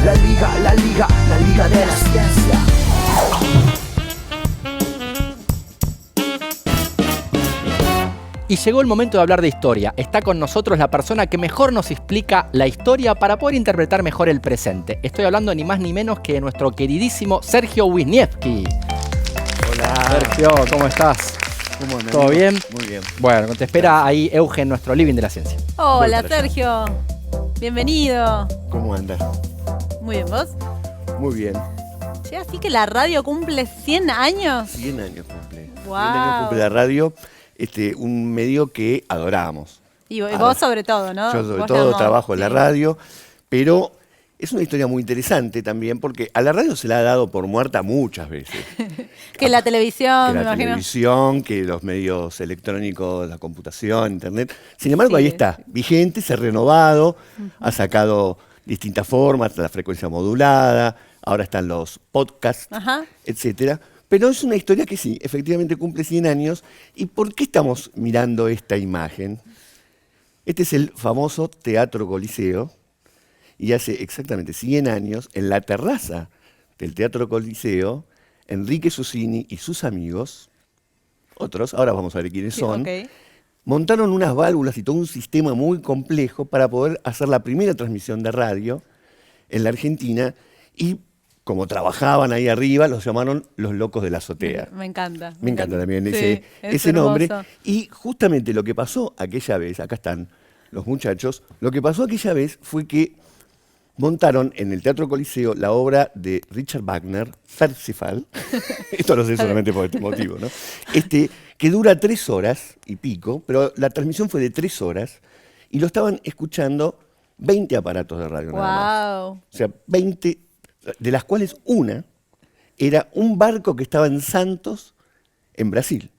la Liga de la Ciencia. Y llegó el momento de hablar de historia. Está con nosotros la persona que mejor nos explica la historia para poder interpretar mejor el presente. Estoy hablando ni más ni menos que de nuestro queridísimo Sergio Wisniewski. Hola. Sergio, ¿cómo estás? ¿Cómo andan? ¿Todo bien? Muy bien. Bueno, te espera ahí Eugen, nuestro living de la ciencia. Hola, Voy para allá. Sergio. Bienvenido. ¿Cómo andas? Muy bien, ¿vos? Muy bien. Che, así que la radio cumple 100 años. 100 años cumple. Wow. 100 años cumple la radio, un medio que adorábamos. Y vos sobre todo, ¿no? Yo sobre Vos todo la trabajo en la sí. radio, pero es una historia muy interesante también porque a la radio se la ha dado por muerta muchas veces. Que la televisión, Que me la imagino. televisión, que los medios electrónicos, la computación, internet. Sin embargo, Sí. ahí está, vigente, se ha renovado, ha sacado distintas formas, la frecuencia modulada, ahora están los podcasts, Ajá. etcétera. Pero es una historia que sí, efectivamente cumple 100 años. ¿Y por qué estamos mirando esta imagen? Este es el famoso Teatro Coliseo, y hace exactamente 100 años, en la terraza del Teatro Coliseo, Enrique Susini y sus amigos, otros, ahora vamos a ver quiénes Sí, son, ok. montaron unas válvulas y todo un sistema muy complejo para poder hacer la primera transmisión de radio en la Argentina, y como trabajaban ahí arriba, los llamaron los locos de la azotea. Me encanta. Me encanta también Sí, ese es nombre. hermoso. Y justamente lo que pasó aquella vez, acá están los muchachos, lo que pasó aquella vez fue que montaron en el Teatro Coliseo la obra de Richard Wagner, Parsifal. Esto lo sé solamente por este motivo, ¿no? Que dura 3 horas y pico, pero la transmisión fue de 3 horas y lo estaban escuchando 20 aparatos de radio nada más. Wow. O sea, 20, de las cuales una era un barco que estaba en Santos, en Brasil.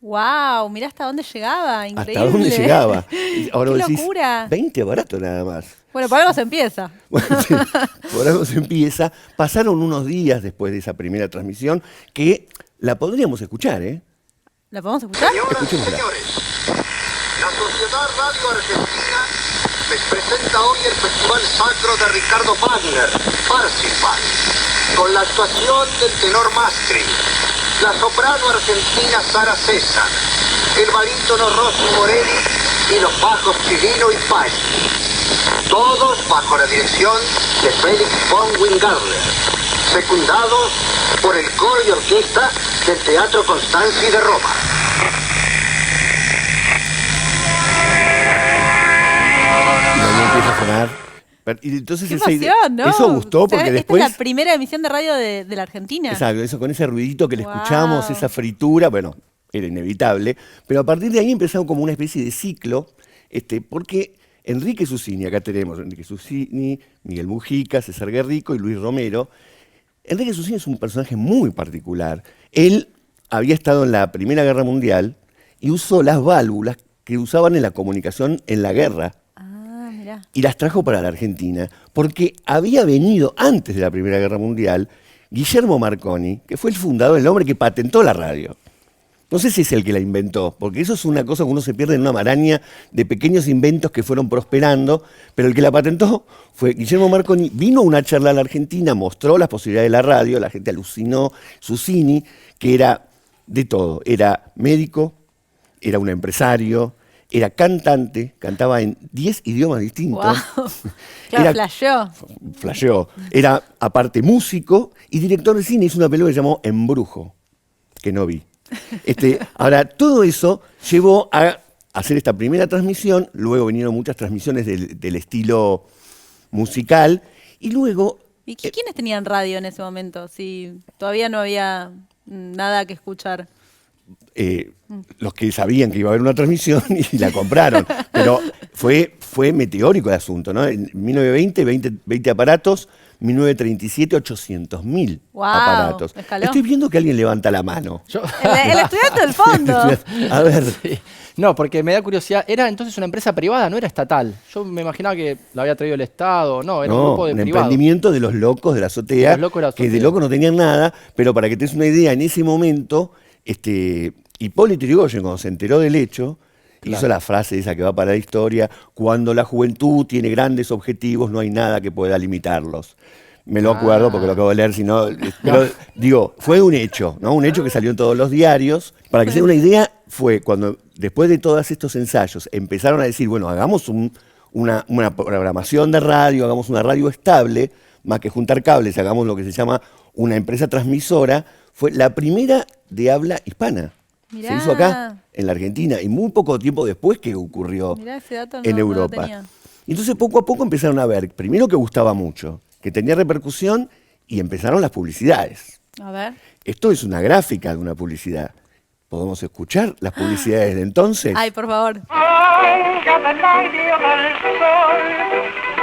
Wow, mirá hasta dónde llegaba. Increíble. ¿Hasta dónde llegaba? Y ahora ¡Qué vos decís, locura! 20 aparatos nada más. Bueno, por algo se empieza. Bueno, sí, por algo se empieza. Pasaron unos días después de esa primera transmisión que la podríamos escuchar, ¿eh? ¿La podemos escuchar? Señoras y Escuchémosla. señores, la Sociedad Radio Argentina les presenta hoy el Festival Sacro de Ricardo Wagner, Parsifal, con la actuación del tenor Mastri, la soprano argentina Sara César, el barítono Rossi Morelli y los bajos Chirino y Paggi. Todos bajo la dirección de Felix von Wingarler, secundados por el coro y orquesta del Teatro Constanzi de Roma. Y ahí empieza a sonar. Y entonces ¡Qué esa idea- emoción, ¿no? eso gustó O sea, porque esta después... es la primera emisión de radio de la Argentina. Exacto, eso con ese ruidito que le Wow. escuchamos, esa fritura, bueno, era inevitable, pero a partir de ahí empezaron como una especie de ciclo, porque Enrique Susini, acá tenemos Enrique Susini, Miguel Mujica, César Guerrico y Luis Romero. Enrique Susini es un personaje muy particular. Él había estado en la Primera Guerra Mundial y usó las válvulas que usaban en la comunicación en la guerra Ah, mirá. y las trajo para la Argentina, porque había venido antes de la Primera Guerra Mundial Guillermo Marconi, que fue el fundador, el hombre que patentó la radio. No sé si es el que la inventó, porque eso es una cosa que uno se pierde en una maraña de pequeños inventos que fueron prosperando, pero el que la patentó fue Guillermo Marconi. Vino a una charla a la Argentina, mostró las posibilidades de la radio, la gente alucinó. Susini, que era de todo, era médico, era un empresario, era cantante, cantaba en 10 idiomas distintos. Wow. Claro, Era- flasheó. Flasheó. Era aparte músico y director de cine. Hizo una película que se llamó Embrujo, que no vi. Ahora, todo eso llevó a hacer esta primera transmisión, luego vinieron muchas transmisiones del estilo musical, y luego... ¿Y quiénes tenían radio en ese momento? Si todavía no había nada que escuchar. Los que sabían que iba a haber una transmisión y la compraron. Pero fue meteórico el asunto, ¿no? En 1920, 20 aparatos, 1937, 800.000 Wow, aparatos. escaló. Estoy viendo que alguien levanta la mano. Yo- El estudiante del fondo. A ver, Sí. No, porque me da curiosidad. ¿Era entonces una empresa privada? ¿No era estatal? Yo me imaginaba que la había traído el Estado. No, era un no, grupo de un privados. emprendimiento de los locos de la azotea, De los locos de la que de azotea. loco no tenían nada, pero para que te des una idea, en ese momento, Hipólito Yrigoyen, cuando se enteró del hecho, Claro. hizo la frase esa que va para la historia: cuando la juventud tiene grandes objetivos, no hay nada que pueda limitarlos. me lo acuerdo porque lo acabo de leer, sino, pero digo, fue un hecho, ¿no? Un hecho que salió en todos los diarios. Para que se den una idea, fue cuando, después de todos estos ensayos, empezaron a decir, bueno, hagamos una programación de radio, hagamos una radio estable, más que juntar cables, hagamos lo que se llama una empresa transmisora. Fue la primera de habla hispana. Mirá. Se hizo acá, en la Argentina, y muy poco tiempo después que ocurrió Mirá, ese dato en no lo Europa. tenía. Y entonces poco a poco empezaron a ver, primero que gustaba mucho, que tenía repercusión, y empezaron las publicidades. A ver. Esto es una gráfica de una publicidad. ¿Podemos escuchar las publicidades de entonces? Ay, por favor. Venga del aire del sol,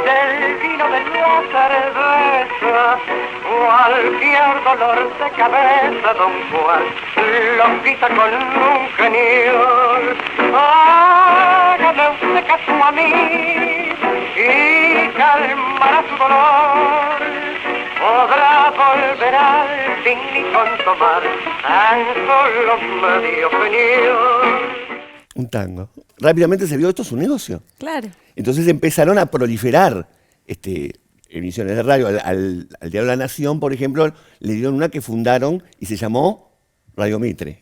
del vino de la cerveza, cualquier dolor de cabeza, don Juan lo quita con un genial. Hágame usted caso a mí y calmará su dolor. Podrá volver al fin y con tomar tan solo medio genial. Un tango. Rápidamente se vio, esto es un negocio. Claro. Entonces empezaron a proliferar emisiones de radio. Al diario La Nación, por ejemplo, le dieron una que fundaron y se llamó Radio Mitre.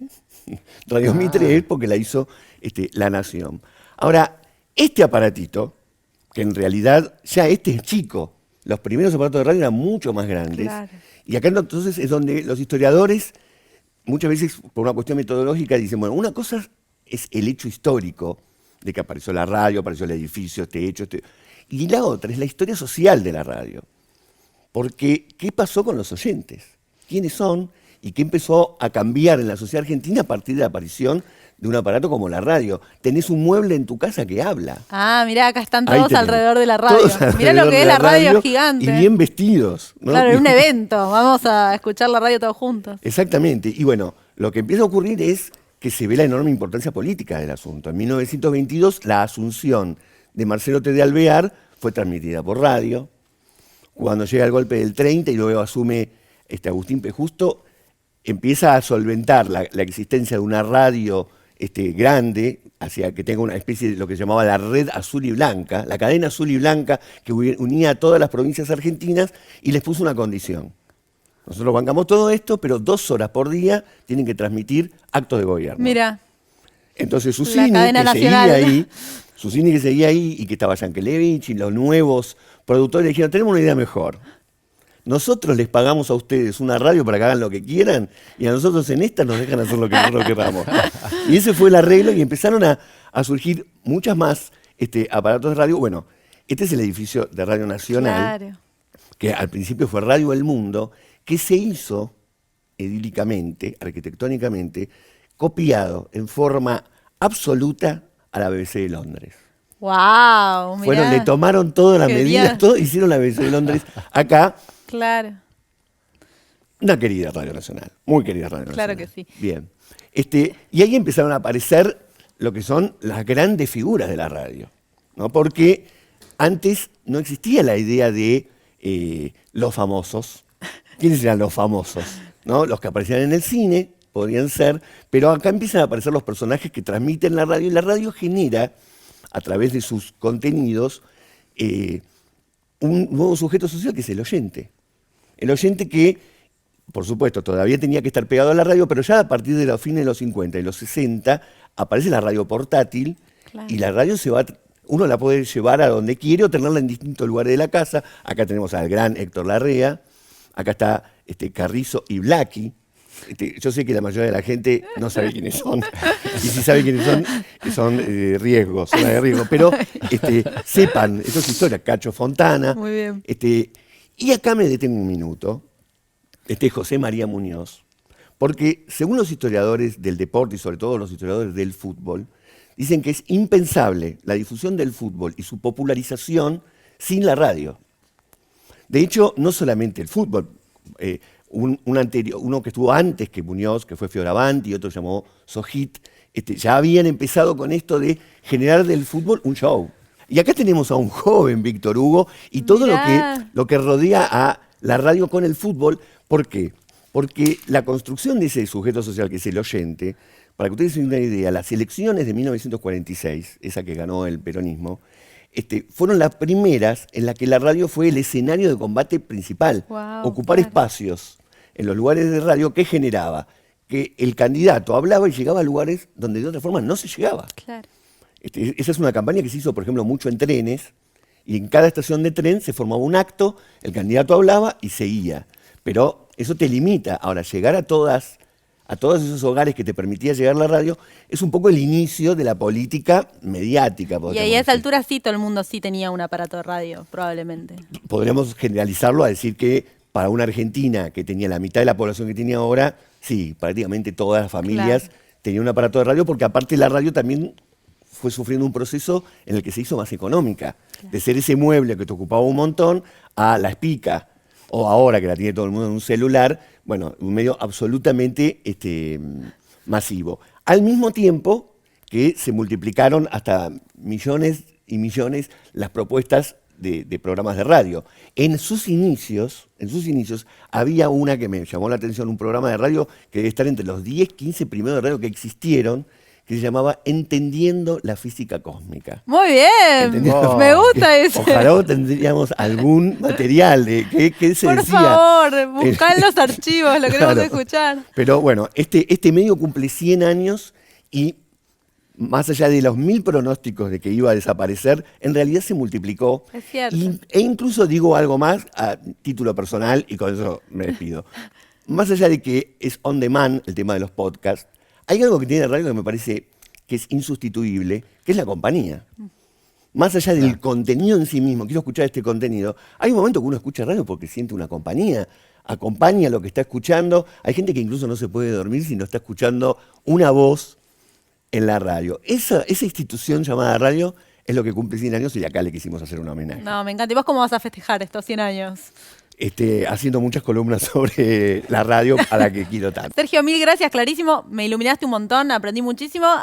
Radio Mitre es porque la hizo La Nación. Ahora, este aparatito, que en realidad ya este es chico, los primeros aparatos de radio eran mucho más grandes. Claro. Y acá entonces es donde los historiadores, muchas veces por una cuestión metodológica, dicen, bueno, una cosa es el hecho histórico de que apareció la radio, apareció el edificio, este hecho, y la otra es la historia social de la radio. Porque, ¿qué pasó con los oyentes? ¿Quiénes son? ¿Y qué empezó a cambiar en la sociedad argentina a partir de la aparición de un aparato como la radio? Tenés un mueble en tu casa que habla. Ah, mirá, acá están Ahí todos tenés. alrededor de la radio. Todos Mirá lo alrededor que de es la radio gigante. Y bien vestidos, ¿no? Claro, en un evento. Vamos a escuchar la radio todos juntos. Exactamente. Y bueno, lo que empieza a ocurrir es que se ve la enorme importancia política del asunto. En 1922, la asunción de Marcelo T. de Alvear fue transmitida por radio. Cuando llega el golpe del 30 y luego asume Agustín P. Justo, empieza a solventar la existencia de una radio grande, hacia que tenga una especie de lo que se llamaba la red azul y blanca, la cadena azul y blanca que unía a todas las provincias argentinas, y les puso una condición. Nosotros bancamos todo esto, pero 2 horas por día tienen que transmitir actos de gobierno. Mira. Entonces La Susini, cadena nacional. Que seguía ahí y que estaba Yankelevich y los nuevos productores dijeron, tenemos una idea mejor. Nosotros les pagamos a ustedes una radio para que hagan lo que quieran y a nosotros en esta nos dejan hacer lo que nosotros queramos. Y ese fue el arreglo y empezaron a surgir muchas más aparatos de radio. Bueno, este es el edificio de Radio Nacional, Claro. que al principio fue Radio El Mundo, que se hizo edílicamente, arquitectónicamente, copiado en forma absoluta a la BBC de Londres. Wow, mirá. Bueno, le tomaron todas las Qué medidas, bien. todo, hicieron la BBC de Londres acá. Claro. Una querida Radio Nacional, muy querida Radio Nacional. Claro que sí. Bien. Y ahí empezaron a aparecer lo que son las grandes figuras de la radio, ¿no? Porque antes no existía la idea de los famosos. ¿Quiénes eran los famosos? ¿No? Los que aparecían en el cine, podrían ser, pero acá empiezan a aparecer los personajes que transmiten la radio, y la radio genera, a través de sus contenidos, un nuevo sujeto social que es el oyente. El oyente que, por supuesto, todavía tenía que estar pegado a la radio, pero ya a partir de los fines de los 50 y los 60 aparece la radio portátil. Claro. Y la radio uno la puede llevar a donde quiere o tenerla en distintos lugares de la casa. Acá tenemos al gran Héctor Larrea, acá está Carrizo y Blackie. Yo sé que la mayoría de la gente no sabe quiénes son, y si sabe quiénes son riesgos, zona de riesgo, pero sepan, eso es historia, Cacho Fontana. Muy bien. Y acá me detengo un minuto, José María Muñoz, porque según los historiadores del deporte y sobre todo los historiadores del fútbol, dicen que es impensable la difusión del fútbol y su popularización sin la radio. De hecho, no solamente el fútbol, uno que estuvo antes que Muñoz, que fue Fioravanti, y otro se llamó Sojit, ya habían empezado con esto de generar del fútbol un show. Y acá tenemos a un joven Víctor Hugo y todo lo que rodea a la radio con el fútbol. ¿Por qué? Porque la construcción de ese sujeto social que es el oyente, para que ustedes tengan una idea, las elecciones de 1946, esa que ganó el peronismo, fueron las primeras en las que la radio fue el escenario de combate principal. Wow, Ocupar claro. espacios en los lugares de radio, ¿qué generaba? Que el candidato hablaba y llegaba a lugares donde de otra forma no se llegaba. Claro. Esa es una campaña que se hizo, por ejemplo, mucho en trenes, y en cada estación de tren se formaba un acto, el candidato hablaba y seguía. Pero eso te limita. Ahora, llegar a todos esos hogares que te permitía llegar la radio, es un poco el inicio de la política mediática. Y podríamos ahí a esa decir. altura sí, todo el mundo sí tenía un aparato de radio, probablemente. Podríamos generalizarlo a decir que para una Argentina que tenía la mitad de la población que tiene ahora, sí, prácticamente todas las familias Claro. tenían un aparato de radio, porque aparte la radio también fue sufriendo un proceso en el que se hizo más económica. De ser ese mueble que te ocupaba un montón a la espica, o ahora que la tiene todo el mundo en un celular, bueno, un medio absolutamente masivo. Al mismo tiempo que se multiplicaron hasta millones y millones las propuestas de programas de radio. En sus inicios había una que me llamó la atención, un programa de radio que debe estar entre los 10, 15 primeros de radio que existieron, que se llamaba Entendiendo la Física Cósmica. Muy bien, ¿Entendido? me gusta eso. Ojalá tendríamos algún material de qué se Por decía. favor, buscá en los archivos, lo queremos Claro. escuchar. Pero bueno, este medio cumple 100 años y más allá de los 1000 pronósticos de que iba a desaparecer, en realidad se multiplicó. Es cierto. E incluso digo algo más a título personal y con eso me despido. Más allá de que es on demand el tema de los podcasts, hay algo que tiene radio que me parece que es insustituible, que es la compañía. Más allá del contenido en sí mismo, quiero escuchar este contenido, hay un momento que uno escucha radio porque siente una compañía, acompaña lo que está escuchando. Hay gente que incluso no se puede dormir si no está escuchando una voz en la radio. Esa institución llamada radio es lo que cumple 100 años y acá le quisimos hacer un homenaje. No, me encanta. ¿Y vos cómo vas a festejar estos 100 años? Haciendo muchas columnas sobre la radio a la que quiero tanto. Sergio, mil gracias, clarísimo. Me iluminaste un montón, aprendí muchísimo.